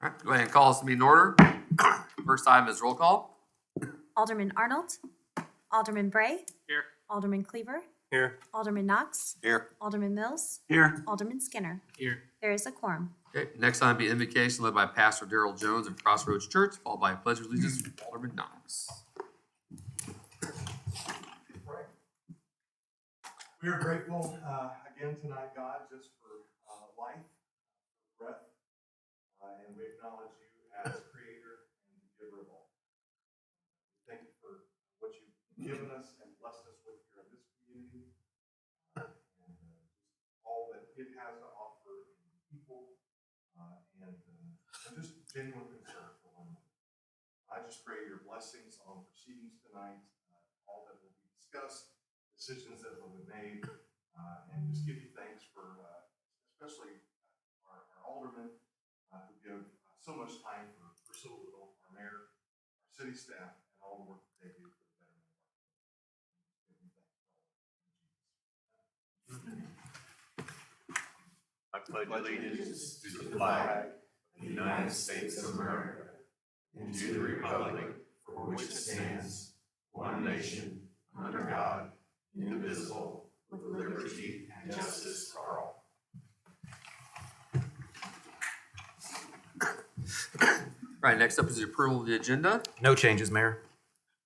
All right, go ahead and call this meeting in order. First item is roll call. Alderman Arnold. Alderman Bray. Here. Alderman Cleaver. Here. Alderman Knox. Here. Alderman Mills. Here. Alderman Skinner. Here. There is a quorum. Okay, next item will be invocation led by Pastor Darrell Jones of Crossroads Church, followed by a pledge of allegiance from Alderman Knox. We are grateful again tonight, God, just for life, breath, and we acknowledge you as creator and giver of all. We thank you for what you've given us and blessed us with here in this community, and all that it has to offer in people, and just genuine concern for one another. I just pray your blessings on proceedings tonight, all that will be discussed, decisions that will be made, and just give you thanks for especially our aldermen who give so much time for so little, our mayor, our city staff, and all the work that they do for the betterment of our community. I pledge allegiance to the flag of the United States of America and to the republic for which it stands, one nation, under God, indivisible, with liberty and justice for all. All right, next up is the approval of the agenda. No changes, Mayor.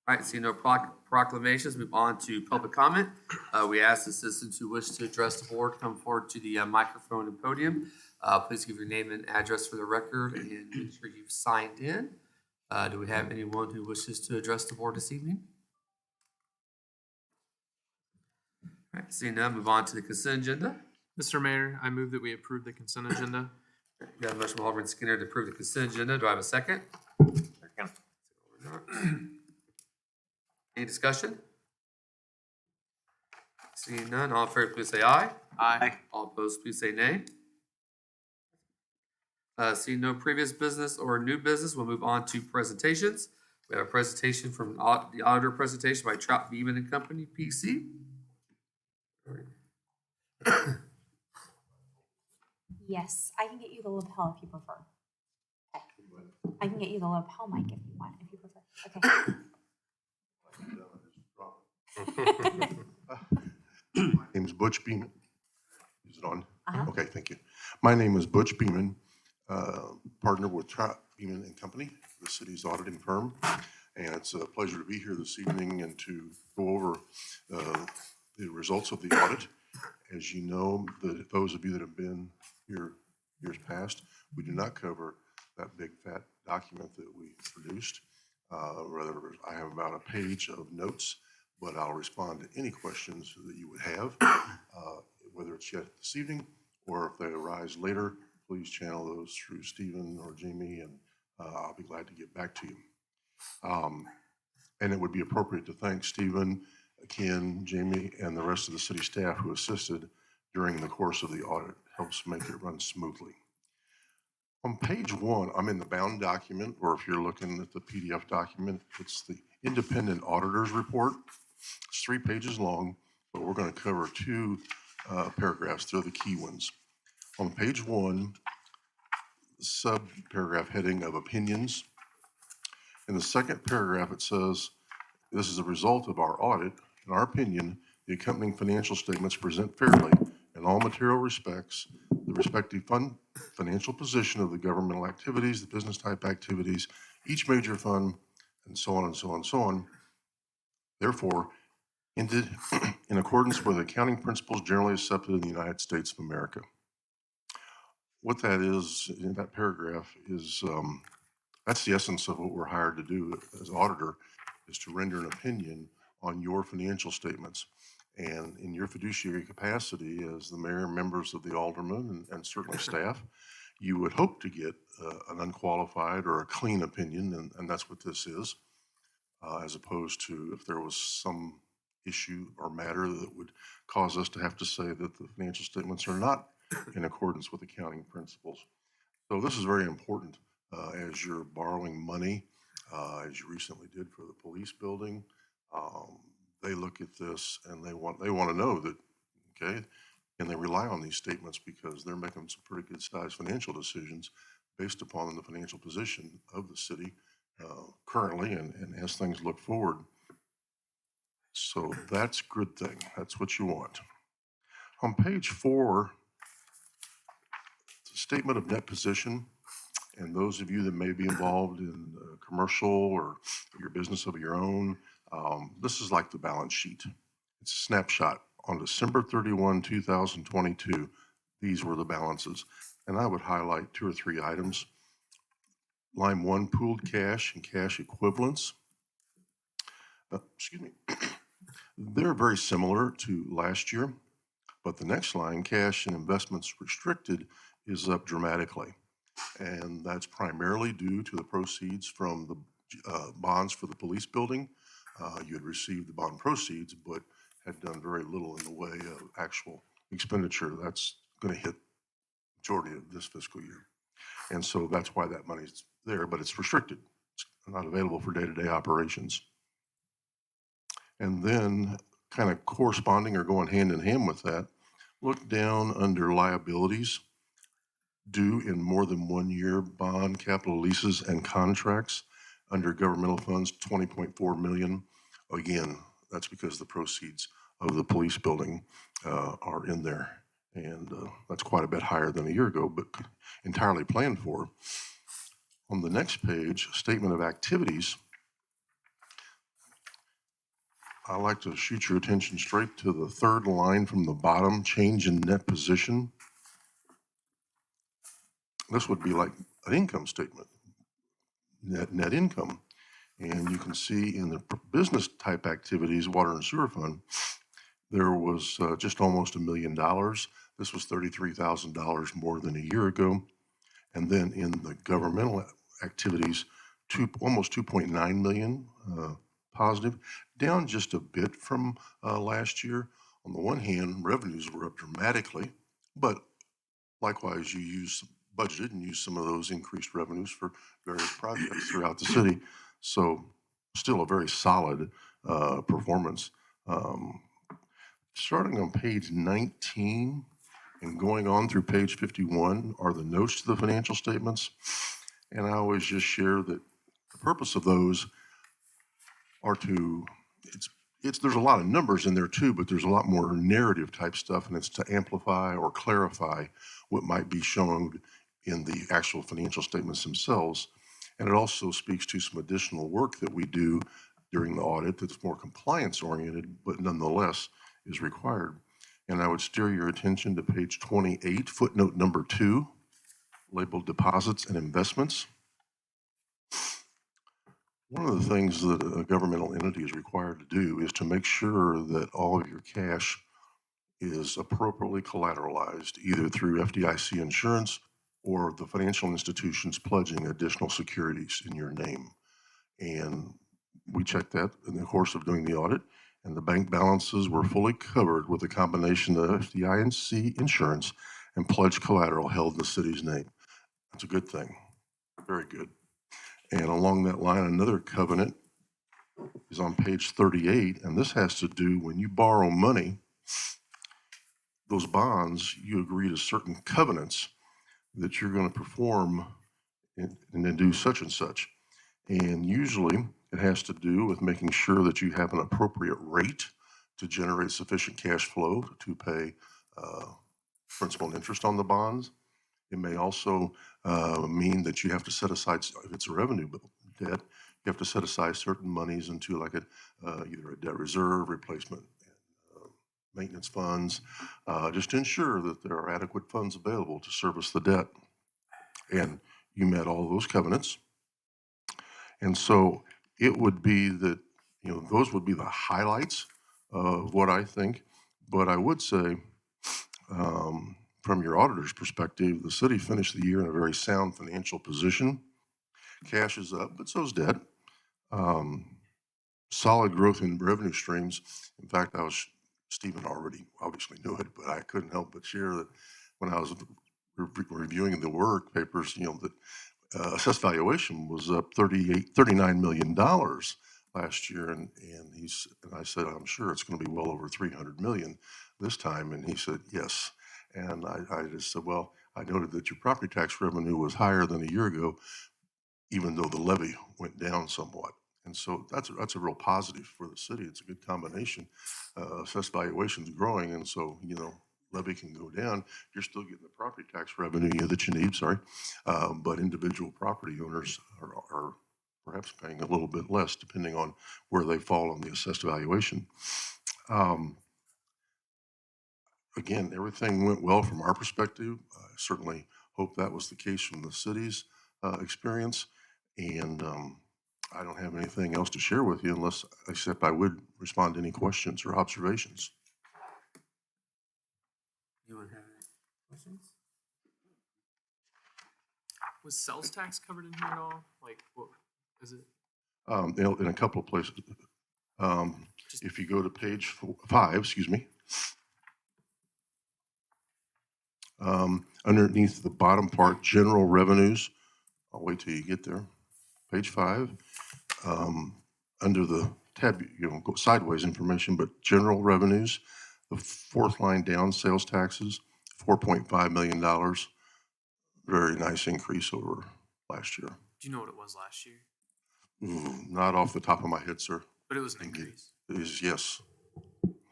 All right, see no proclamations, move on to public comment. We ask the citizens who wish to address the board come forward to the microphone and podium. Please give your name and address for the record and make sure you've signed in. Do we have anyone who wishes to address the board this evening? All right, seeing none, move on to the consent agenda. Mr. Mayor, I move that we approve the consent agenda. We have a motion from Alderman Skinner to approve the consent agenda. Do I have a second? Any discussion? Seeing none, all in favor, please say aye. Aye. All opposed, please say nay. Seeing no previous business or new business, we'll move on to presentations. We have a presentation from the auditor presentation by Trout Beeman and Company, PC. Yes, I can get you the lapel if you prefer. Okay. I can get you the lapel mic if you want, if you prefer. Okay. My name is Butch Beeman. Is it on? Uh-huh. Okay, thank you. My name is Butch Beeman, partner with Trout Beeman and Company, the city's auditing firm. And it's a pleasure to be here this evening and to go over the results of the audit. As you know, those of you that have been here years past, we do not cover that big fat document that we produced. Rather, I have about a page of notes, but I'll respond to any questions that you would have, whether it's yet this evening or if they arise later. Please channel those through Stephen or Jamie, and I'll be glad to get back to you. And it would be appropriate to thank Stephen, Ken, Jamie, and the rest of the city staff who assisted during the course of the audit. Helps make it run smoothly. On page 1, I'm in the bound document, or if you're looking at the PDF document, it's the independent auditor's report. It's 3 pages long, but we're going to cover 2 paragraphs. They're the key ones. On page 1, the sub-paragraph heading of opinions. In the second paragraph, it says, this is a result of our audit. In our opinion, the accompanying financial statements present fairly in all material respects the respective financial position of the governmental activities, the business type activities, each major fund, and so on and so on and so on. Therefore, ended in accordance with accounting principles generally accepted in the United States of America. What that is in that paragraph is, that's the essence of what we're hired to do as auditor, is to render an opinion on your financial statements. And in your fiduciary capacity as the mayor, members of the aldermen, and certainly staff, you would hope to get an unqualified or a clean opinion, and that's what this is, as opposed to if there was some issue or matter that would cause us to have to say that the financial statements are not in accordance with accounting principles. So this is very important as you're borrowing money, as you recently did for the police building. They look at this and they want to know that, okay, and they rely on these statements because they're making some pretty good sized financial decisions based upon the financial position of the city currently and as things look forward. So that's a good thing. That's what you want. On page 4, it's a statement of net position. And those of you that may be involved in commercial or your business of your own, this is like the balance sheet. It's a snapshot. On December 31, 2022, these were the balances. And I would highlight 2 or 3 items. Line 1, pooled cash and cash equivalents. Excuse me. They're very similar to last year, but the next line, cash and investments restricted, is up dramatically. And that's primarily due to the proceeds from the bonds for the police building. You had received the bond proceeds, but had done very little in the way of actual expenditure. That's going to hit the majority of this fiscal year. And so that's why that money's there, but it's restricted. It's not available for day-to-day operations. And then kind of corresponding or going hand in hand with that, look down under liabilities due in more than 1 year bond, capital leases, and contracts under governmental funds, 20.4 million. Again, that's because the proceeds of the police building are in there. And that's quite a bit higher than a year ago, but entirely planned for. On the next page, statement of activities, I like to shoot your attention straight to the 3rd line from the bottom, change in net position. This would be like an income statement, net income. And you can see in the business type activities, water and sewer fund, there was just almost $1 million. This was $33,000 more than a year ago. And then in the governmental activities, almost 2.9 million positive, down just a bit from last year. On the one hand, revenues were up dramatically, but likewise, you budgeted and used some of those increased revenues for various projects throughout the city. So still a very solid performance. Starting on page 19 and going on through page 51 are the notes to the financial statements. And I always just share that the purpose of those are to, there's a lot of numbers in there too, but there's a lot more narrative type stuff, and it's to amplify or clarify what might be shown in the actual financial statements themselves. And it also speaks to some additional work that we do during the audit that's more compliance oriented, but nonetheless is required. And I would steer your attention to page 28, footnote number 2, labeled deposits and investments. One of the things that a governmental entity is required to do is to make sure that all of your cash is appropriately collateralized, either through FDIC insurance or the financial institutions pledging additional securities in your name. And we checked that in the course of doing the audit, and the bank balances were fully covered with a combination of FDIC insurance and pledged collateral held in the city's name. That's a good thing, very good. And along that line, another covenant is on page 38, and this has to do when you borrow money, those bonds, you agree to certain covenants that you're going to perform and then do such and such. And usually it has to do with making sure that you have an appropriate rate to generate sufficient cash flow to pay principal and interest on the bonds. It may also mean that you have to set aside, if it's a revenue debt, you have to set aside certain monies into like either a debt reserve, replacement, maintenance funds, just to ensure that there are adequate funds available to service the debt. And you met all those covenants. And so it would be that, those would be the highlights of what I think. But I would say, from your auditor's perspective, the city finished the year in a very sound financial position. Cash is up, but so is debt. Solid growth in revenue streams. In fact, Stephen already obviously knew it, but I couldn't help but share that when I was reviewing the work papers, that assessed valuation was up $39 million last year. And I said, I'm sure it's going to be well over 300 million this time. And he said, yes. And I just said, well, I noted that your property tax revenue was higher than a year ago, even though the levy went down somewhat. And so that's a real positive for the city. It's a good combination. Assessed valuation's growing, and so, levy can go down. You're still getting the property tax revenue that you need, sorry. But individual property owners are perhaps paying a little bit less depending on where they fall on the assessed valuation. Again, everything went well from our perspective. I certainly hope that was the case from the city's experience. And I don't have anything else to share with you except I would respond to any questions or observations. Anyone have any questions? Was sales tax covered in here at all? Like, what is it? In a couple of places. If you go to page 5, excuse me, underneath the bottom part, general revenues, I'll wait till you get there. Page 5, under the tab, go sideways information, but general revenues, the fourth line down, sales taxes, $4.5 million. Very nice increase over last year. Do you know what it was last year? Not off the top of my head, sir. But it was an increase. It is, yes,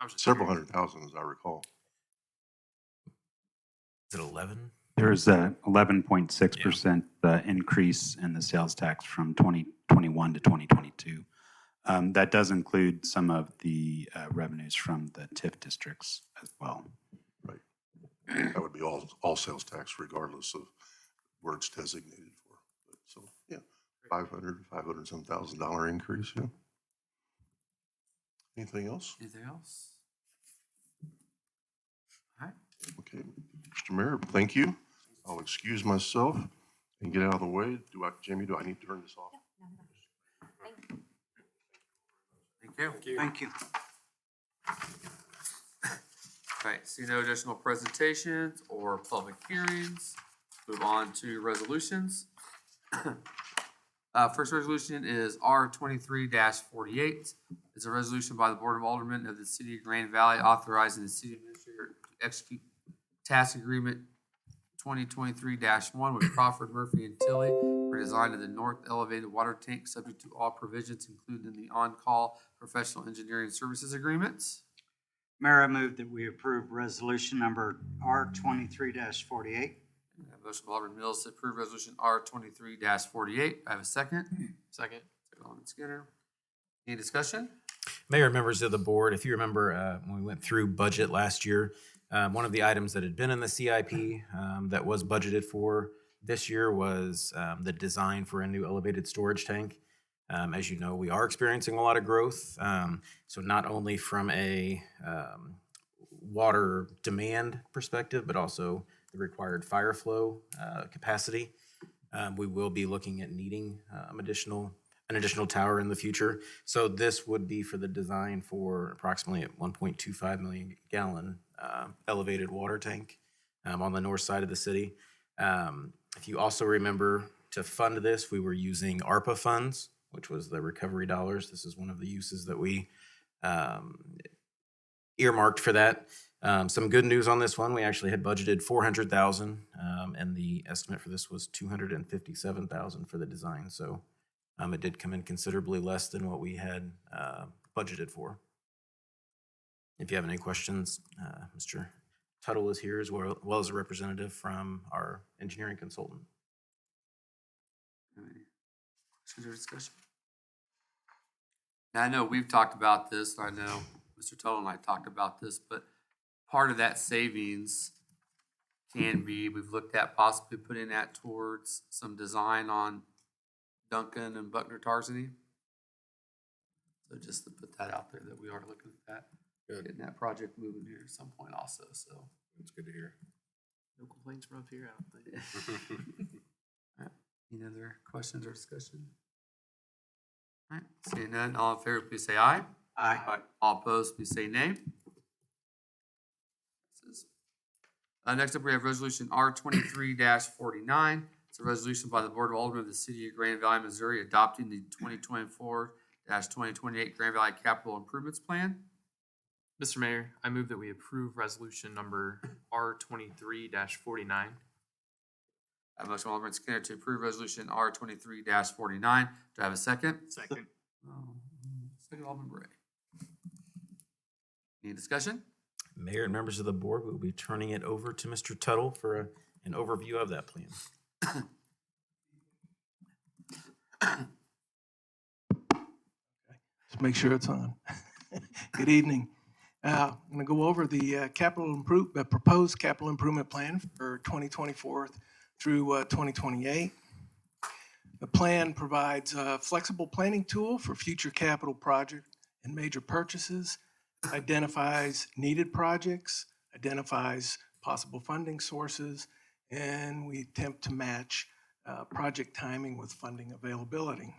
I was just several curious. 100,000 as I recall. Is it 11? There's a 11.6% increase in the sales tax from 2021 to 2022. That does include some of the revenues from the TIF districts as well. Right. That would be all sales tax regardless of where it's designated for. So, yeah, $500 some $1,000 increase, yeah. Anything else? Anything else? All right. Okay, Mr. Mayor, thank you. I'll excuse myself and get out of the way. Jamie, do I need to turn this off? No, no, no. Thank you. Thank you. Thank you. All right, see no additional presentations or public hearings. Move on to resolutions. First resolution is R 23-48. It's a resolution by the Board of Aldermen of the City of Grand Valley authorizing the city administrator to execute task agreement 2023-1 with Crawford, Murphy, and Tilly for design of the north elevated water tank, subject to all provisions included in the on-call professional engineering services agreements. Mayor, I move that we approve resolution number R 23-48. Motion by Alderman Mills to approve resolution R 23-48. I have a second. Second. Second, Alderman Skinner. Any discussion? Mayor, members of the board, if you remember when we went through budget last year, one of the items that had been in the CIP that was budgeted for this year was the design for a new elevated storage tank. As you know, we are experiencing a lot of growth. So not only from a water demand perspective, but also the required fire flow capacity. We will be looking at needing an additional tower in the future. So this would be for the design for approximately a 1.25 million gallon elevated water tank on the north side of the city. If you also remember, to fund this, we were using ARPA funds, which was the recovery dollars. This is one of the uses that we earmarked for that. Some good news on this one, we actually had budgeted $400,000, and the estimate for this was $257,000 for the design. So it did come in considerably less than what we had budgeted for. If you have any questions, Mr. Tuttle is here as well as a representative from our engineering consultant. Any questions or discussion? Now, I know we've talked about this. I know Mr. Tuttle and I talked about this, but part of that savings can be, we've looked at possibly putting that towards some design on Duncan and Buckner Tarzany. So just to put that out there that we are looking at that. Getting that project moving here at some point also, so. It's good to hear. No complaints from up here, I don't think. All right. Any other questions or discussion? All right, seeing none, all in favor, please say aye. Aye. All opposed, please say nay. Next up, we have resolution R 23-49. It's a resolution by the Board of Aldermen of the City of Grand Valley, Missouri, adopting the 2024-2028 Grand Valley Capital Improvements Plan. Mr. Mayor, I move that we approve resolution number R 23-49. Motion by Alderman Skinner to approve resolution R 23-49. Do I have a second? Second. Second, Alderman Bray. Any discussion? Mayor and members of the board, we'll be turning it over to Mr. Tuttle for an overview of that plan. Just make sure it's on. Good evening. I'm going to go over the proposed capital improvement plan for 2024 through 2028. The plan provides a flexible planning tool for future capital project and major purchases, identifies needed projects, identifies possible funding sources, and we attempt to match project timing with funding availability.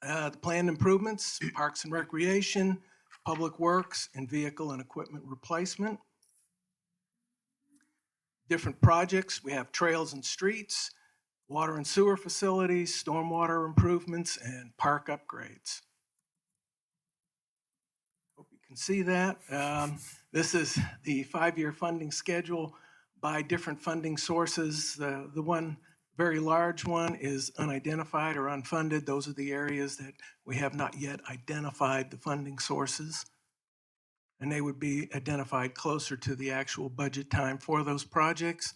The planned improvements, parks and recreation, public works, and vehicle and equipment replacement. Different projects, we have trails and streets, water and sewer facilities, stormwater improvements, and park upgrades. Hope you can see that. This is the 5-year funding schedule by different funding sources. The one very large one is unidentified or unfunded. Those are the areas that we have not yet identified the funding sources. And they would be identified closer to the actual budget time for those projects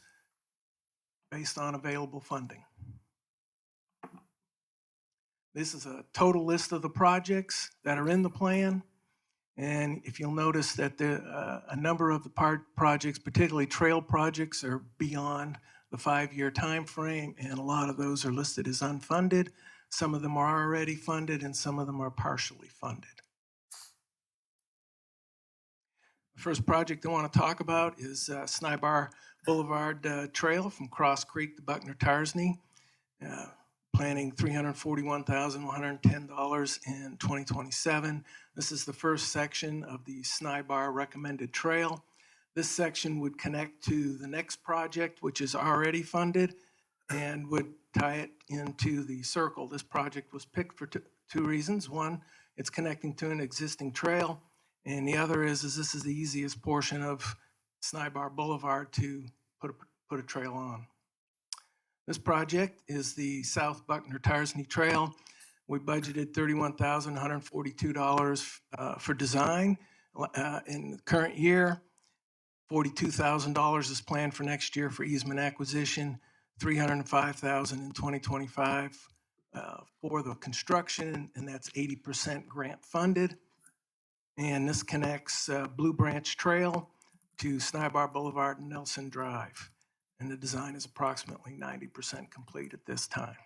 based on available funding. This is a total list of the projects that are in the plan. And if you'll notice that a number of the projects, particularly trail projects, are beyond the 5-year time frame, and a lot of those are listed as unfunded. Some of them are already funded, and some of them are partially funded. The first project I want to talk about is Snybar Boulevard Trail from Cross Creek to Buckner-Tarsney, planning $341,110 in 2027. This is the first section of the Snybar recommended trail. This section would connect to the next project, which is already funded, and would tie it into the circle. This project was picked for two reasons. One, it's connecting to an existing trail, and the other is this is the easiest portion of Snybar Boulevard to put a trail on. This project is the South Buckner-Tarsney Trail. We budgeted $31,142 for design in the current year. $42,000 is planned for next year for easement acquisition, $305,000 in 2025 for the construction, and that's 80% grant funded. And this connects Blue Branch Trail to Snybar Boulevard and Nelson Drive. And the design is approximately 90% complete at this time.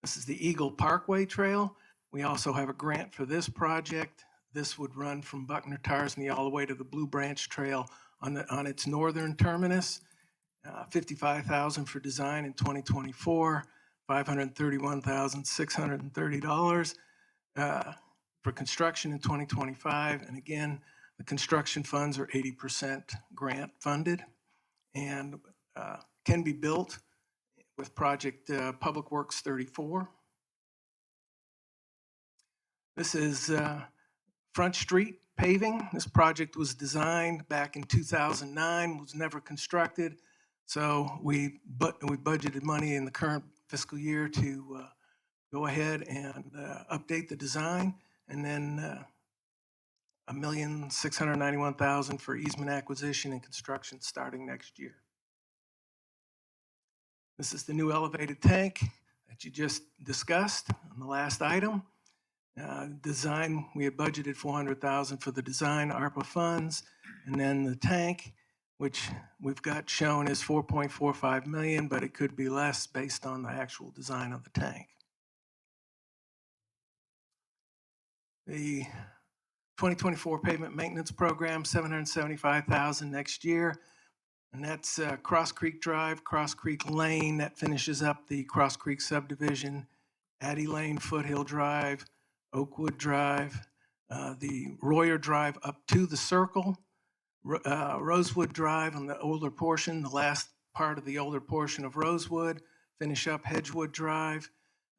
This is the Eagle Parkway Trail. We also have a grant for this project. This would run from Buckner-Tarsney all the way to the Blue Branch Trail on its northern terminus. $55,000 for design in 2024, $531,630 for construction in 2025. And again, the construction funds are 80% grant funded and can be built with project Public Works 34. This is Front Street paving. This project was designed back in 2009, was never constructed. So we budgeted money in the current fiscal year to go ahead and update the design, and then $1,691,000 for easement acquisition and construction starting next year. This is the new elevated tank that you just discussed on the last item. Design, we had budgeted $400,000 for the design, ARPA funds, and then the tank, which we've got shown is $4.45 million, but it could be less based on the actual design of the tank. The 2024 pavement maintenance program, $775,000 next year, and that's Cross Creek Drive, Cross Creek Lane, that finishes up the Cross Creek subdivision, Addy Lane, Foothill Drive, Oakwood Drive, the Royer Drive up to the circle, Rosewood Drive on the older portion, the last part of the older portion of Rosewood, finish up Hedgewood Drive,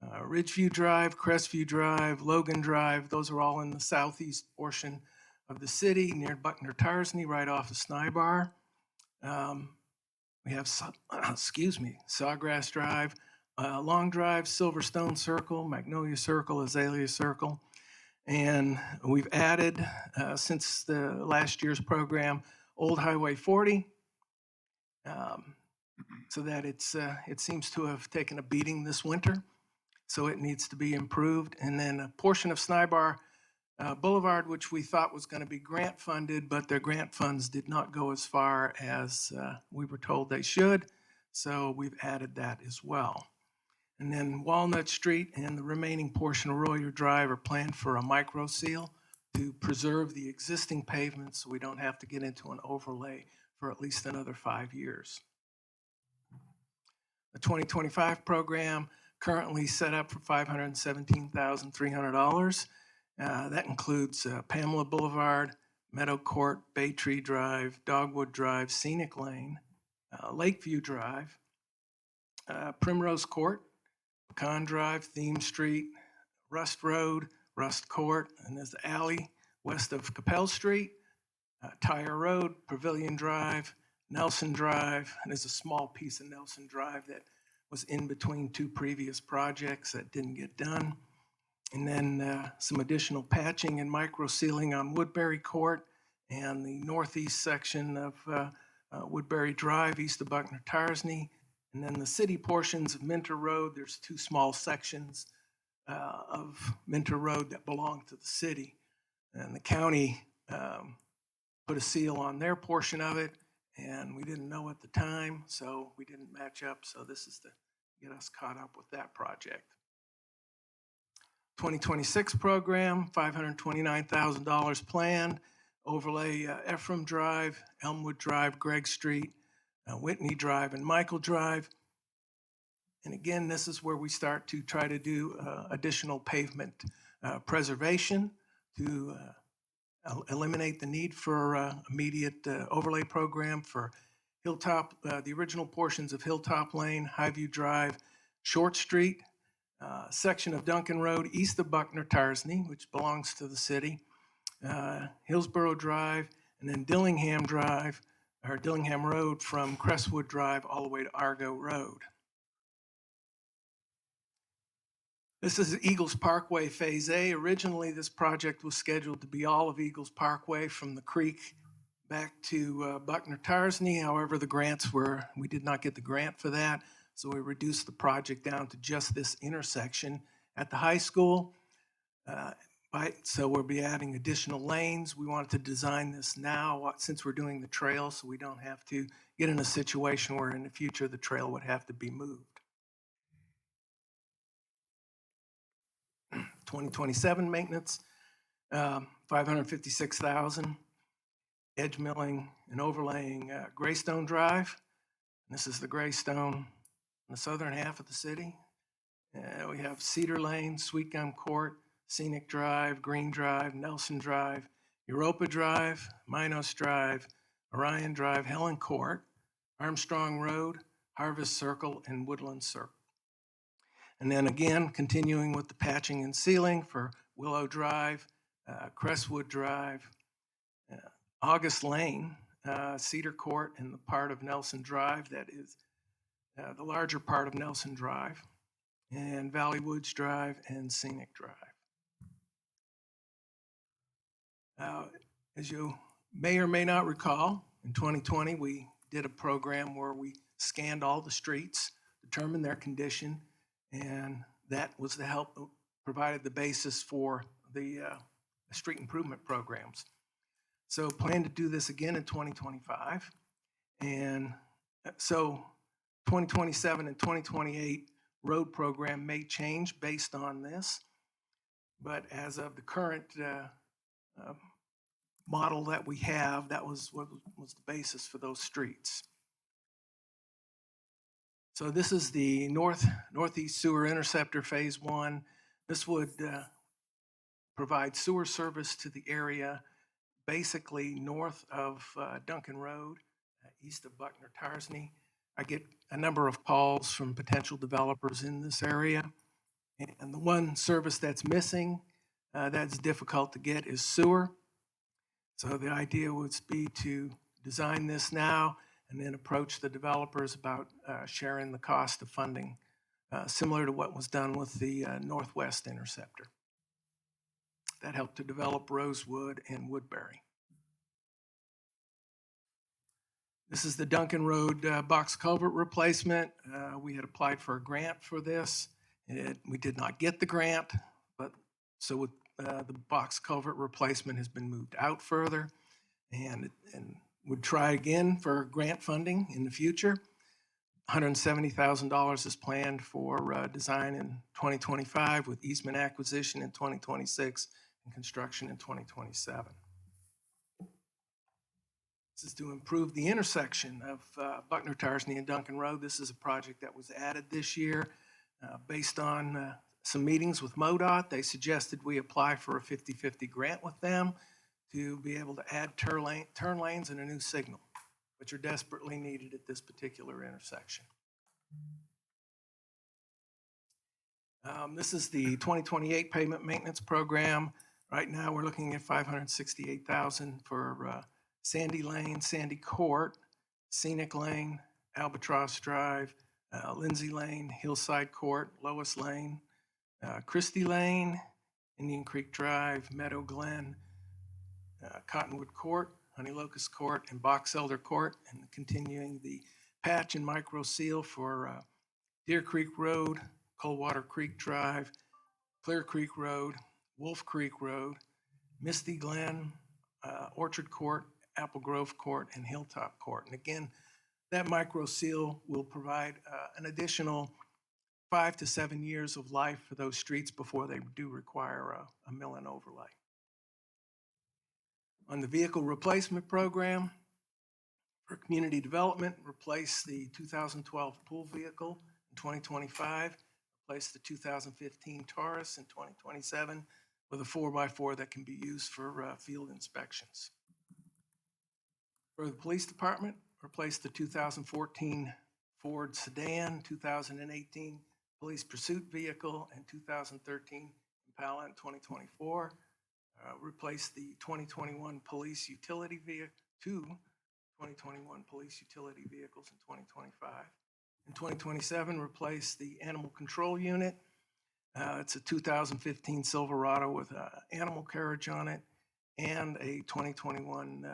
Ridgeview Drive, Crestview Drive, Logan Drive. Those are all in the southeast portion of the city near Buckner-Tarsney, right off of Snybar. We have, excuse me, Sawgrass Drive, Long Drive, Silverstone Circle, Magnolia Circle, Azalea Circle. And we've added, since the last year's program, Old Highway 40, so that it seems to have taken a beating this winter, so it needs to be improved. And then a portion of Snybar Boulevard, which we thought was going to be grant funded, but their grant funds did not go as far as we were told they should, so we've added that as well. And then Walnut Street and the remaining portion of Royer Drive are planned for a micro seal to preserve the existing pavement so we don't have to get into an overlay for at least another 5 years. The 2025 program currently set up for $517,300. That includes Pamela Boulevard, Meadow Court, Bay Tree Drive, Dogwood Drive, Scenic Lane, Lakeview Drive, Primrose Court, Pecan Drive, Theme Street, Rust Road, Rust Court, and there's the alley west of Capel Street, Tire Road, Pavilion Drive, Nelson Drive, and there's a small piece of Nelson Drive that was in between two previous projects that didn't get done. And then some additional patching and micro sealing on Woodbury Court and the northeast section of Woodbury Drive, east of Buckner Tarsney. And then the city portions of Minter Road, there's two small sections of Minter Road that belong to the city. And the county put a seal on their portion of it, and we didn't know at the time, so we didn't match up. So this is to get us caught up with that project. 2026 program, $529,000 planned. Overlay Ephraim Drive, Elmwood Drive, Gregg Street, Whitney Drive, and Michael Drive. And again, this is where we start to try to do additional pavement preservation to eliminate the need for immediate overlay program for Hilltop, the original portions of Hilltop Lane, Highview Drive, Short Street, section of Duncan Road east of Buckner Tarsney, which belongs to the city, Hillsborough Drive, and then Dillingham Drive, or Dillingham Road from Crestwood Drive all the way to Argo Road. This is Eagles Parkway Phase A. Originally, this project was scheduled to be all of Eagles Parkway from the creek back to Buckner Tarsney. However, we did not get the grant for that, so we reduced the project down to just this intersection at the high school. So we'll be adding additional lanes. We wanted to design this now since we're doing the trail, so we don't have to get in a situation where in the future the trail would have to be moved. 2027 maintenance, $556,000. Edge milling and overlaying Greystone Drive. This is the Greystone in the southern half of the city. We have Cedar Lane, Sweet Gum Court, Scenic Drive, Green Drive, Nelson Drive, Europa Drive, Minos Drive, Orion Drive, Helen Court, Armstrong Road, Harvest Circle, and Woodland Circle. And then again, continuing with the patching and sealing for Willow Drive, Crestwood Drive, August Lane, Cedar Court, and the part of Nelson Drive that is the larger part of Nelson Drive, and Valley Woods Drive and Scenic Drive. As you may or may not recall, in 2020, we did a program where we scanned all the streets, determined their condition, and that was the help that provided the basis for the street improvement programs. So plan to do this again in 2025. And so 2027 and 2028 road program may change based on this. But as of the current model that we have, that was what was the basis for those streets. So this is the Northeast Sewer Interceptor Phase 1. This would provide sewer service to the area basically north of Duncan Road, east of Buckner Tarsney. I get a number of calls from potential developers in this area. And the one service that's missing, that's difficult to get, is sewer. So the idea would be to design this now and then approach the developers about sharing the cost of funding, similar to what was done with the Northwest Interceptor. That helped to develop Rosewood and Woodbury. This is the Duncan Road box culvert replacement. We had applied for a grant for this. We did not get the grant, but so with the box culvert replacement has been moved out further, and would try again for grant funding in the future. $170,000 is planned for design in 2025 with easement acquisition in 2026 and construction in 2027. This is to improve the intersection of Buckner, Tarsney, and Duncan Road. This is a project that was added this year based on some meetings with MoDOT. They suggested we apply for a 50-50 grant with them to be able to add turn lanes and a new signal, which are desperately needed at this particular intersection. This is the 2028 pavement maintenance program. Right now, we're looking at $568,000 for Sandy Lane, Sandy Court, Scenic Lane, Albatross Drive, Lindsay Lane, Hillside Court, Lois Lane, Christie Lane, Indian Creek Drive, Meadow Glen, Cottonwood Court, Honey Locust Court, and Box Elder Court, and continuing the patch and micro seal for Deer Creek Road, Coldwater Creek Drive, Clear Creek Road, Wolf Creek Road, Misty Glen, Orchard Court, Apple Grove Court, and Hilltop Court. And again, that micro seal will provide an additional 5 to 7 years of life for those streets before they do require a mill and overlay. On the vehicle replacement program for community development, replace the 2012 pool vehicle in 2025, replace the 2015 Taurus in 2027 with a 4x4 that can be used for field inspections. For the police department, replace the 2014 Ford sedan, 2018 police pursuit vehicle, and 2013 Impala in 2024. Replace the 2021 police utility vehicle, 2021 police utility vehicles in 2025. In 2027, replace the animal control unit. It's a 2015 Silverado with animal carriage on it and a 2021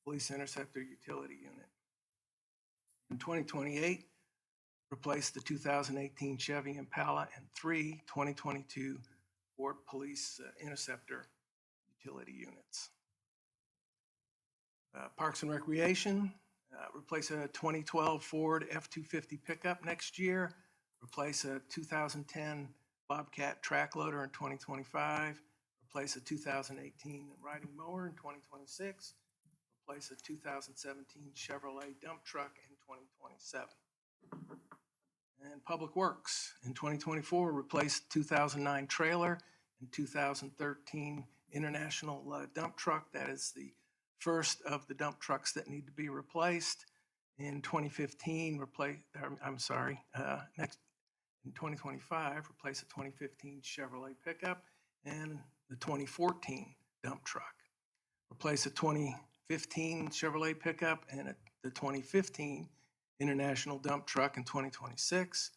police interceptor utility unit. In 2028, replace the 2018 Chevy Impala and 3 2022 Ford Police Interceptor utility units. Parks and Recreation, replace a 2012 Ford F-250 pickup next year, replace a 2010 Bobcat track loader in 2025, replace a 2018 riding mower in 2026, replace a 2017 Chevrolet dump truck in 2027. And Public Works, in 2024, replace 2009 trailer and 2013 International dump truck. That is the first of the dump trucks that need to be replaced. In 2015, in 2025, replace a 2015 Chevrolet pickup and the 2014 dump truck. Replace a 2015 Chevrolet pickup and the 2015 International dump truck in 2026.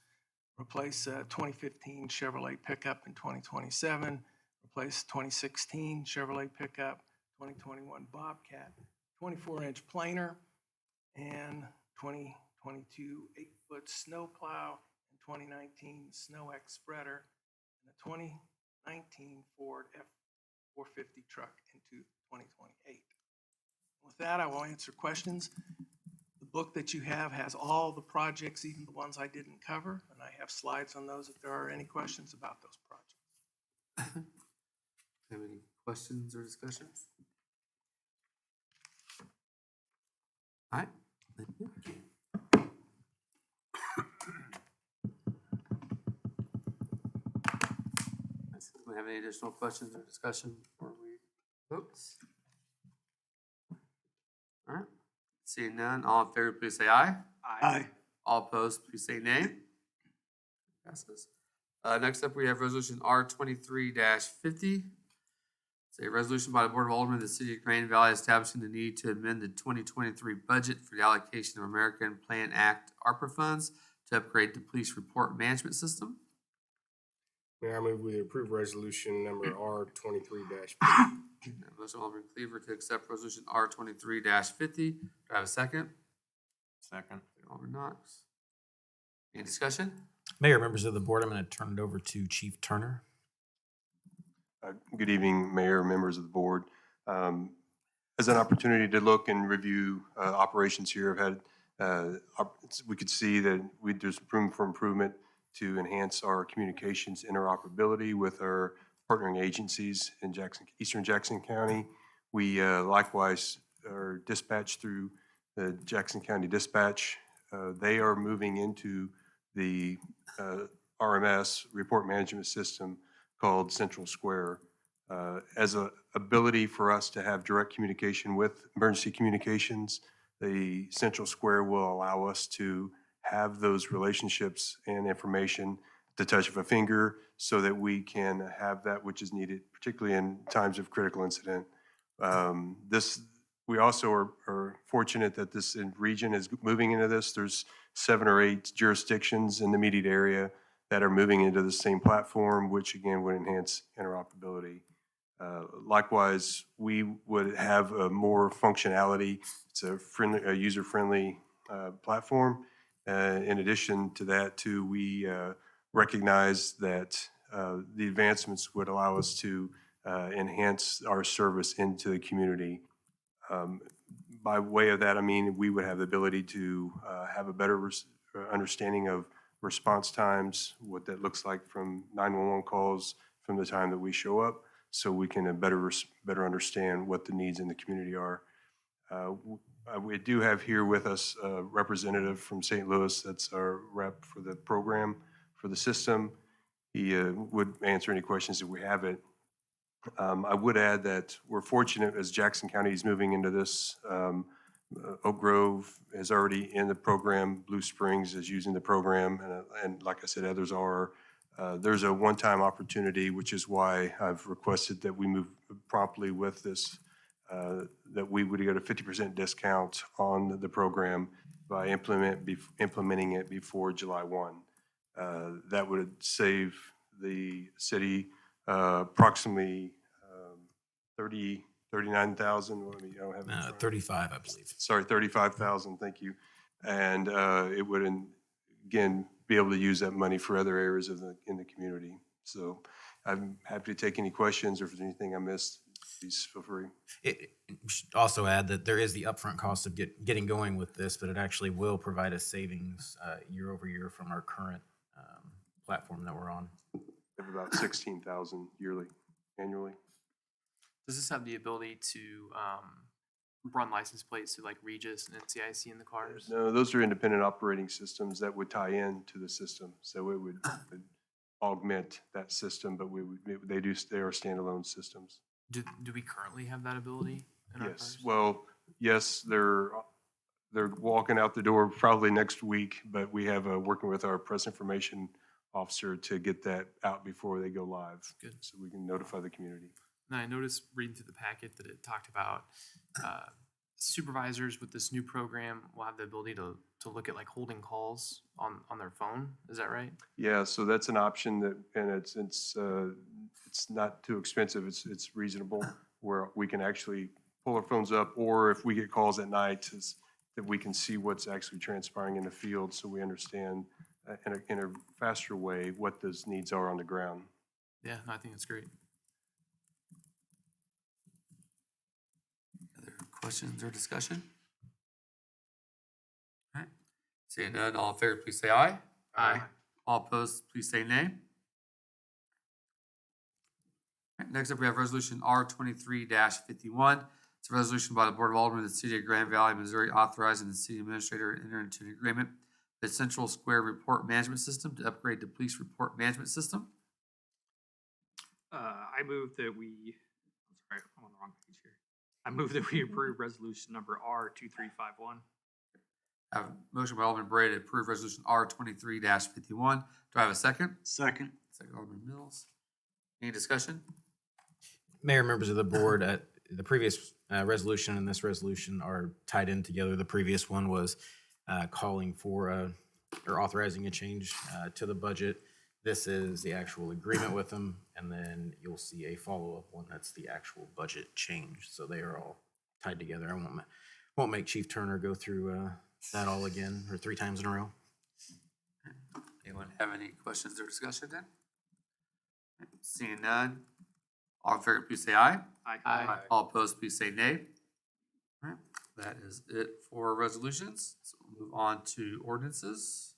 Replace a 2015 Chevrolet pickup in 2027. Replace 2016 Chevrolet pickup, 2021 Bobcat, 24-inch planer, and 2022 8-foot snowplow, and 2019 Snow X spreader, and a 2019 Ford F-450 truck into 2028. With that, I will answer questions. The book that you have has all the projects, even the ones I didn't cover, and I have slides on those if there are any questions about those projects. Have any questions or discussions? All right. Thank you. Do we have any additional questions or discussion before we vote? All right. Seeing none, all in favor, please say aye. Aye. All opposed, please say nay. Passes. Next up, we have resolution R 23-50. It's a resolution by the Board of Aldermen of the City of Grand Valley establishing the need to amend the 2023 budget for the allocation of American Plan Act ARPA funds to upgrade the police report management system. Mayor, I move we approve resolution number R 23-50. Motion Alderman Cleaver to accept resolution R 23-50. Do I have a second? Second. Alderman Knox. Any discussion? Mayor, members of the board, I'm going to turn it over to Chief Turner. Good evening, Mayor, members of the board. As an opportunity to look and review operations here, I've had, we could see that there's room for improvement to enhance our communications interoperability with our partnering agencies in Eastern Jackson County. We likewise are dispatched through the Jackson County Dispatch. They are moving into the RMS, report management system, called Central Square. As an ability for us to have direct communication with emergency communications, the Central Square will allow us to have those relationships and information at the touch of a finger so that we can have that which is needed, particularly in times of critical incident. We also are fortunate that this region is moving into this. There's 7 or 8 jurisdictions in the immediate area that are moving into the same platform, which again would enhance interoperability. Likewise, we would have more functionality. It's a user-friendly platform. In addition to that, too, we recognize that the advancements would allow us to enhance our service into the community. By way of that, I mean, we would have the ability to have a better understanding of response times, what that looks like from 911 calls from the time that we show up, so we can better understand what the needs in the community are. We do have here with us a representative from St. Louis. That's our rep for the program, for the system. He would answer any questions if we have it. I would add that we're fortunate as Jackson County is moving into this. Oak Grove is already in the program. Blue Springs is using the program. And like I said, others are. There's a one-time opportunity, which is why I've requested that we move promptly with this, that we would get a 50% discount on the program by implementing it before July 1. That would save the city approximately 39,000. I don't have it in front of me. 35, I believe. Sorry, 35,000. Thank you. And it would again be able to use that money for other areas in the community. So I'm happy to take any questions, or if there's anything I missed, please feel free. We should also add that there is the upfront cost of getting going with this, but it actually will provide us savings year over year from our current platform that we're on. We have about 16,000 annually. Does this have the ability to run license plates through like Regis and NCIC in the cars? No, those are independent operating systems that would tie in to the system. So it would augment that system, but they are standalone systems. Do we currently have that ability in our Yes. cars? Well, yes, they're walking out the door probably next week, but we have working with our press information officer to get that out before they go live. Good. So we can notify the community. And I noticed reading through the packet that it talked about supervisors with this new program will have the ability to look at like holding calls on their phone. Is that right? Yeah, so that's an option and it's not too expensive. It's reasonable where we can actually pull our phones up, or if we get calls at night, that we can see what's actually transpiring in the field, so we understand in a faster way what those needs are on the ground. Yeah, no, I think that's great. Other questions or discussion? All right. Seeing none, all in favor, please say aye. Aye. All opposed, please say nay. All right, next up, we have resolution R 23-51. It's a resolution by the Board of Aldermen of the City of Grand Valley, Missouri, authorizing the city administrator to enter into an agreement with the Central Square Report Management System to upgrade the police report management system. I move that we, I'm sorry, I'm on the wrong page here. I move that we approve resolution number R 2351. I have a motion by Alderman Bray to approve resolution R 23-51. Do I have a second? Second. Second, Alderman Mills. Any discussion? Mayor, members of the board, the previous resolution and this resolution are tied in together. The previous one was calling for or authorizing a change to the budget. This is the actual agreement with them, and then you'll see a follow-up one that's the actual budget change. So they are all tied together. I won't make Chief Turner go through that all again or 3 times in a row. Anyone have any questions or discussion then? Seeing none, all in favor, please say aye. Aye. All opposed, please say nay. All right, that is it for resolutions. So we'll move on to ordinances.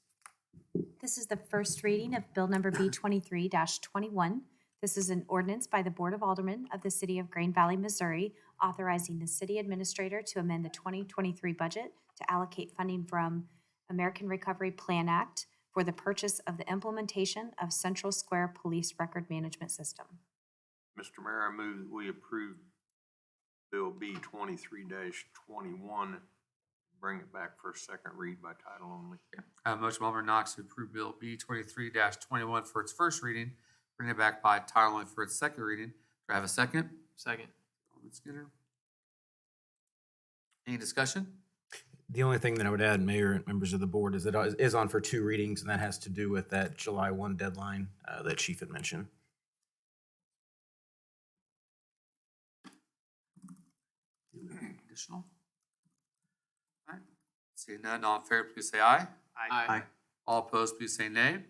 This is the first reading of Bill Number B23-21. This is an ordinance by the Board of Aldermen of the City of Green Valley, Missouri, authorizing the city administrator to amend the 2023 budget to allocate funding from American Recovery Plan Act for the purchase of the implementation of Central Square Police Record Management System. Mr. Mayor, I move that we approve Bill B 23-21, bring it back for a second read by title only. Motion by Alderman Knox to approve Bill B 23-21 for its first reading, bring it back by title only for its second reading. Do I have a second? Second. Alderman Skinner. Any discussion? The only thing that I would add, Mayor and members of the board, is that it is on for 2 readings, and that has to do with that July 1 deadline that Chief had mentioned. Additional? All right. Seeing none, all in favor, please say aye. Aye. All opposed, please say nay.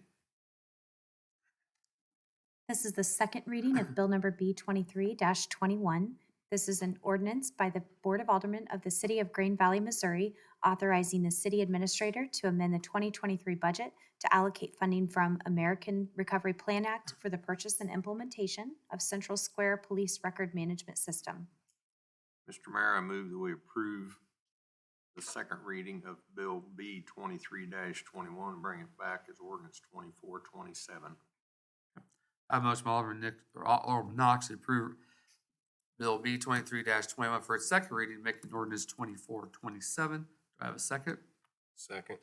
This is the second reading of Bill Number B23-21. This is an ordinance by the Board of Aldermen of the City of Green Valley, Missouri, authorizing the city administrator to amend the 2023 budget to allocate funding from American Recovery Plan Act for the purchase and implementation of Central Square Police Record Management System. Mr. Mayor, I move that we approve the second reading of Bill B 23-21, bring it back as ordinance 2427. I have a motion by Alderman Knox to approve Bill B 23-21 for its second reading, making ordinance 2427. Do I have a second? Second.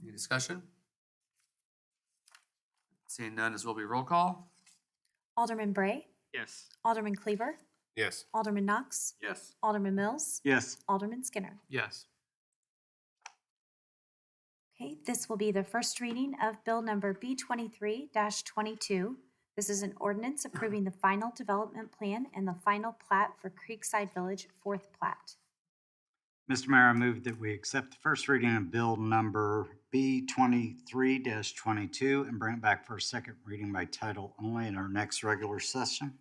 Any discussion? Seeing none, this will be roll call. Alderman Bray, Yes. Alderman Cleaver, Yes. Alderman Knox, Yes. Alderman Mills, Yes. Alderman Skinner. Yes. Okay, this will be the first reading of Bill Number B23-22. This is an ordinance approving the final development plan and the final plat for Creekside Village, 4th plat. Mr. Mayor, I move that we accept the first reading of Bill Number B23-22 and bring it back for a second reading by title only in our next regular session.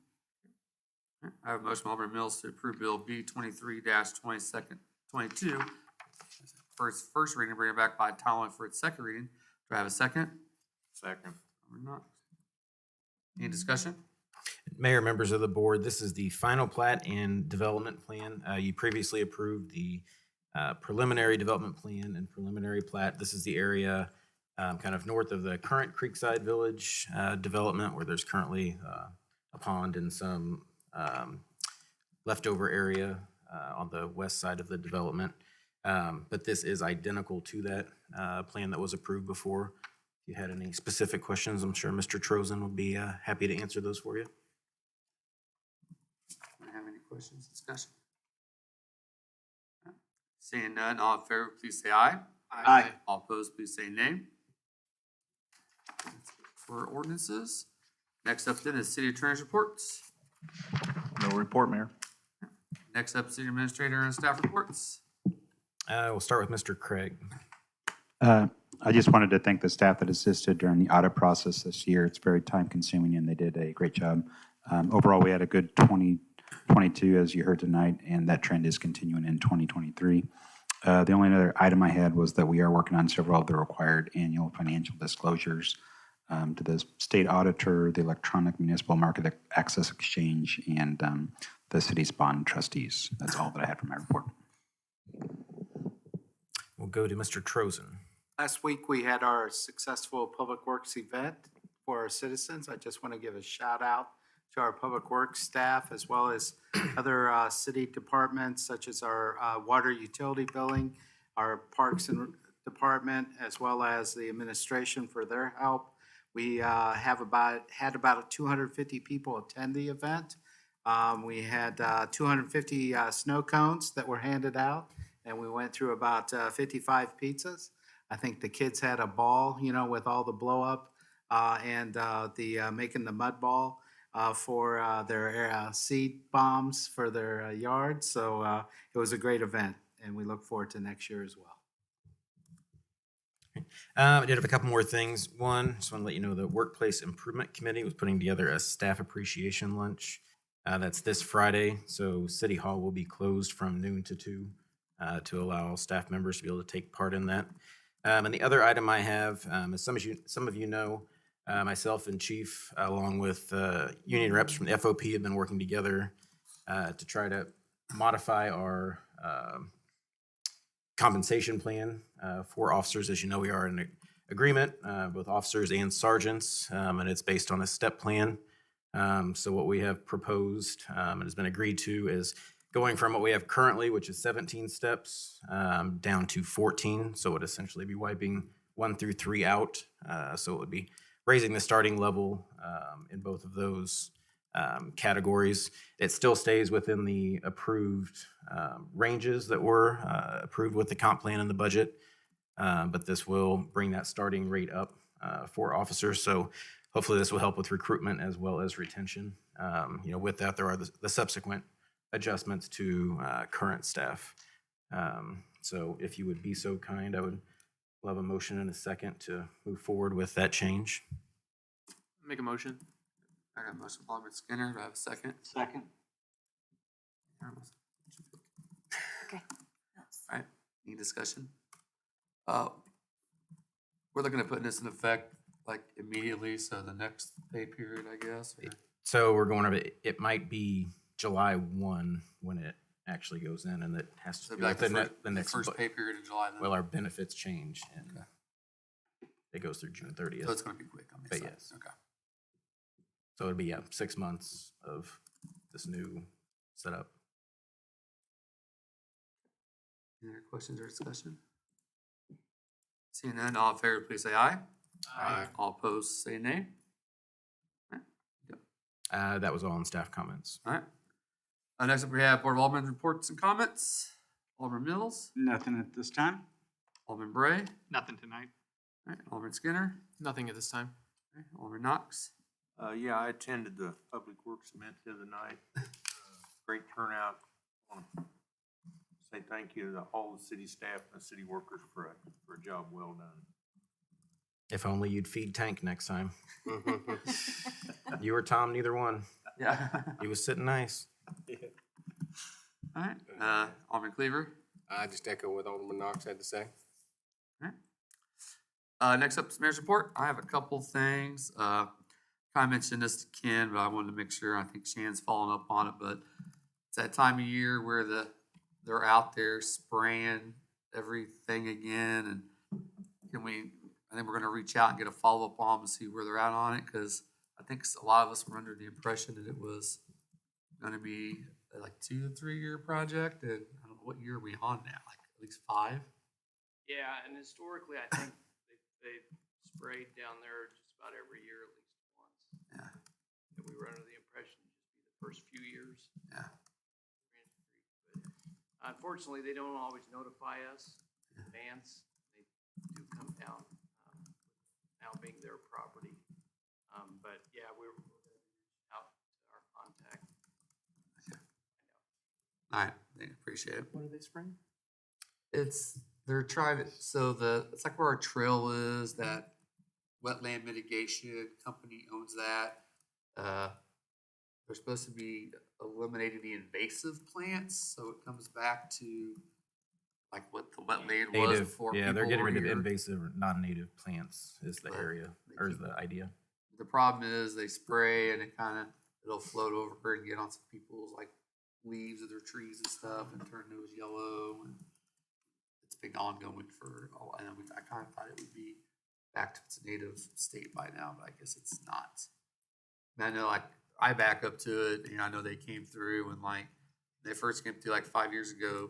I have a motion by Alderman Mills to approve Bill B 23-22 for its first reading, bring it back by title only for its second reading. Do I have a second? Second. Alderman Knox. Any discussion? Mayor, members of the board, this is the final plat and development plan. You previously approved the preliminary development plan and preliminary plat. This is the area kind of north of the current Creekside Village development, where there's currently a pond and some leftover area on the west side of the development. But this is identical to that plan that was approved before. If you had any specific questions, I'm sure Mr. Trozen would be happy to answer those for you. Do you have any questions, discussion? Seeing none, all in favor, please say aye. Aye. All opposed, please say nay. For ordinances. Next up then is city attorney's reports. No report, Mayor. Next up, city administrator and staff reports. We'll start with Mr. Craig. I just wanted to thank the staff that assisted during the audit process this year. It's very time consuming and they did a great job. Overall, we had a good 2022, as you heard tonight, and that trend is continuing in 2023. The only other item I had was that we are working on several of the required annual financial disclosures to the state auditor, the electronic municipal market access exchange, and the city's bond trustees. That's all that I had for my report. We'll go to Mr. Trozen. Last week, we had our successful Public Works event for our citizens. I just want to give a shout out to our Public Works staff, as well as other city departments, such as our water utility billing, our Parks and Department, as well as the administration for their help. We had about 250 people attend the event. We had 250 snow cones that were handed out, and we went through about 55 pizzas. I think the kids had a ball, with all the blow up and the making the mud ball for their seed bombs for their yard. So it was a great event, and we look forward to next year as well. I did have a couple more things. One, just want to let you know the Workplace Improvement Committee was putting together a staff appreciation lunch. That's this Friday, so City Hall will be closed from noon to 2 to allow staff members to be able to take part in that. And the other item I have, as some of you know, myself and Chief, along with union reps from the FOP, have been working together to try to modify our compensation plan for officers. As you know, we are in agreement, both officers and sergeants, and it's based on a step plan. So what we have proposed and has been agreed to is going from what we have currently, which is 17 steps, down to 14. So it would essentially be wiping 1 through 3 out. So it would be raising the starting level in both of those categories. It still stays within the approved ranges that were approved with the comp plan and the budget, but this will bring that starting rate up for officers. So hopefully this will help with recruitment as well as retention. With that, there are the subsequent adjustments to current staff. So if you would be so kind, I would love a motion in a second to move forward with that change. Make a motion. I got a motion from Alderman Skinner. Do I have a second? Second. Okay. All right, any discussion? We're looking at putting this in effect like immediately, so the next pay period, I guess. Or? So we're going over, it might be July 1 when it actually goes in, and it has So to it'd be be like within the next first pay period in July then? Well, our benefits change, and Okay. it goes through June 30th. So it's gonna be quick on this But side. yes. Okay. So it'd be 6 months of this new setup. Any other questions or discussion? Seeing none, all in favor, please say aye. Aye. All opposed, say nay. That was all on staff comments. All right. Next up, we have Board of Aldermen reports and comments. Alderman Mills, Nothing at this time. Alderman Bray, all Nothing tonight. right, Alderman Skinner, Nothing at this time. all right, Alderman Knox. Yeah, I attended the Public Works event the other night. Great turnout. I want to say thank you to all the city staff and the city workers for a job well done. If only you'd feed Tank next time. You or Tom, neither one. Yeah. He was sitting nice. All right, Alderman Cleaver. I just echo what Alderman Knox had to say. Next up is Mayor's Report. I have a couple things. Kind of mentioned this to Ken, but I wanted to make sure, I think Shannon's following up on it, but it's that time of year where they're out there spraying everything again, and I think we're gonna reach out and get a follow-up on them and see where they're at on it, because I think a lot of us were under the impression that it was gonna be like 2 to 3 year project, and I don't know, what year are we on now, like at least 5? Yeah, and historically, I think they sprayed down there just about every year, at least once. Yeah. And we were under the impression it'd just be the first few years. Yeah. But unfortunately, they don't always notify us in advance. They do come down, now being their property. But yeah, we're gonna reach out to our contact. All right, I appreciate it. What are they spraying? They're trying to, it's like where our trail is, that wetland mitigation company owns that. They're supposed to be eliminating the invasive plants, so it comes back to like what the wetland was Native, before. yeah, they're people getting were rid of here. invasive or non-native plants is the But area, they or is keep- the idea. The problem is they spray and it'll float over and get on some people's like leaves of their trees and stuff and turn those yellow, and it's been ongoing for a while. And I kind of thought it would be back to its native state by now, but I guess it's not. And I know, like, I back up to it, I know they came through and like, they first came through like 5 years ago.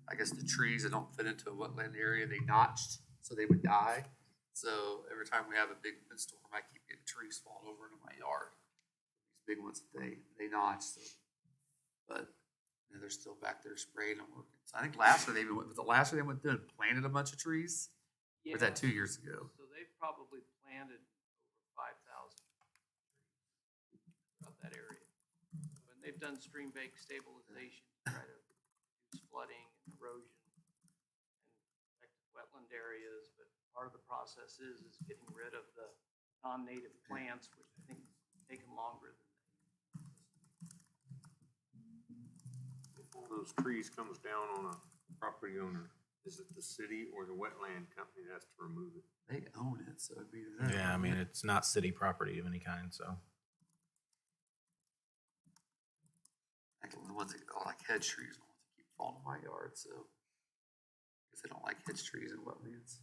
I guess the trees that don't fit into a wetland area, they notched so they would die. So every time we have a big windstorm, I keep getting trees falling over into my yard. These big ones that they notch, so. But, you know, they're still back there spraying and working. So I think last year was the last year they went through and planted a bunch of trees? Or was that 2 years ago? So they've probably planted over 5,000 throughout that area. And they've done stream bank stabilization to try to reduce flooding and erosion and protect wetland areas. But part of the process is getting rid of the non-native plants, which I think take them longer than If one of those trees comes down on a property owner, is it the city or the wetland company that has to remove it? They own it, so it'd be them. Yeah, I mean, it's not city property of any kind, so. I think the ones that are like hedge trees, the ones that keep falling in my yard, so. Because they don't like hedge trees and wetlands.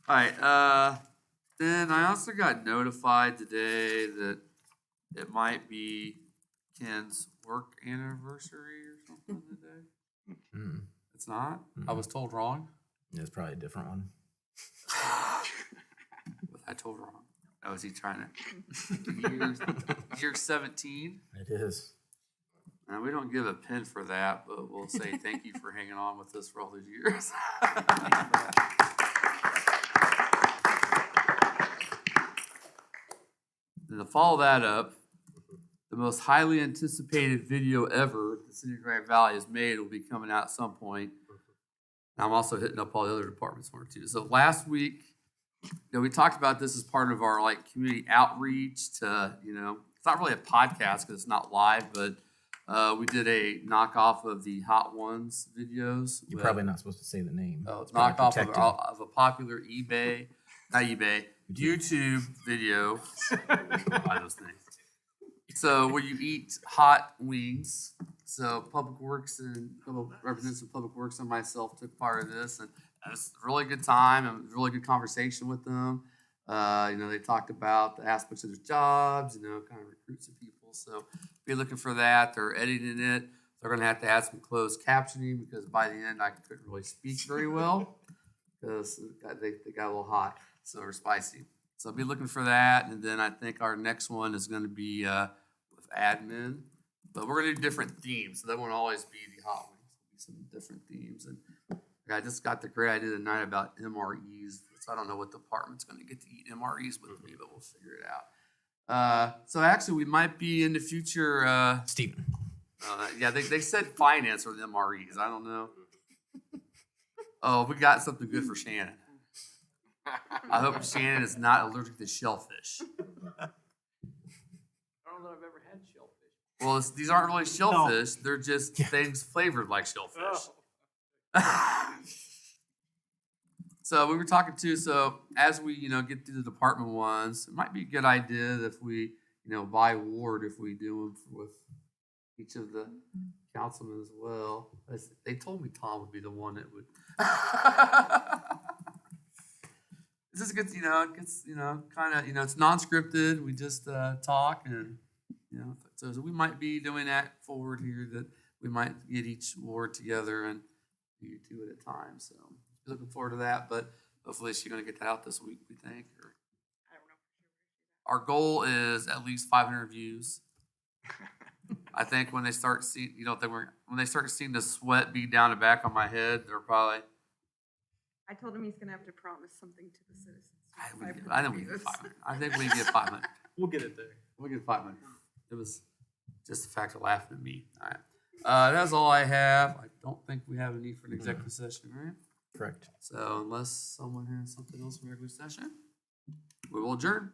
All right, then I also got notified today that it might be Ken's work anniversary or something today. Mm. It's not? I was told wrong? Yeah, it's probably a different one. I told wrong. Oh, is he trying to? Year 17? It is. And we don't give a pin for that, but we'll say thank you for hanging on with us for all these years. And to follow that up, the most highly anticipated video ever the city of Grand Valley has made will be coming out at some point. And I'm also hitting up all the other departments for it too. So last week, you know, we talked about this as part of our like community outreach to, you know, it's not really a podcast because it's not live, but we did a knockoff of the Hot Ones videos. You're probably not supposed to say the name. Oh, It's probably knockoff protected. of a popular YouTube video. Buy those things. So where you eat hot wings. So Public Works and representatives of Public Works and myself took part of this, and it was a really good time and a really good conversation with them. You know, they talked about the aspects of their jobs, you know, kind of recruit some people. So be looking for that. They're editing it. They're going to add some closed captioning because by the end I couldn't really speak very well because they got a little hot, so or spicy. So be looking for that. And then I think our next one is going to be with admin, but we're going to do different themes. So that won't always be the hot wings. There'll be some different themes. And I just got the great idea tonight about MREs. So I don't know what department's going to get to eat MREs with me, but we'll figure it out. So actually, we might be in the future. Steven. Yeah, they said finance or the MREs. I don't know. Oh, we got something good for Shannon. I hope Shannon is not allergic to shellfish. I don't know that I've ever had shellfish. Well, these aren't really shellfish. They're just things flavored like shellfish. Oh. So we were talking to, so as we, you know, get through the department ones, it might be a good idea if we, you know, by ward, if we do them with each of the councilmen as well. They told me Tom would be the one that would. This is good, you know, it gets, you know, kind of, you know, it's non-scripted. We just talk and, you know, so we might be doing that forward here, that we might get each ward together and do 2 at a time. So looking forward to that, but hopefully she's going to get that out this week, we think. Or I don't know. our goal is at least 500 views. I think when they start seeing, you know, when they start seeing the sweat bead down the back of my head, they're probably. I told him he's gonna have to promise something to the citizens. I think we can get 500. I think we can get 500. We'll get it there. We'll get 500. It was just the fact of laughing at me. All right. That's all I have. I don't think we have a need for an executive session, right? Correct. So unless someone has something else for regular session, we will adjourn.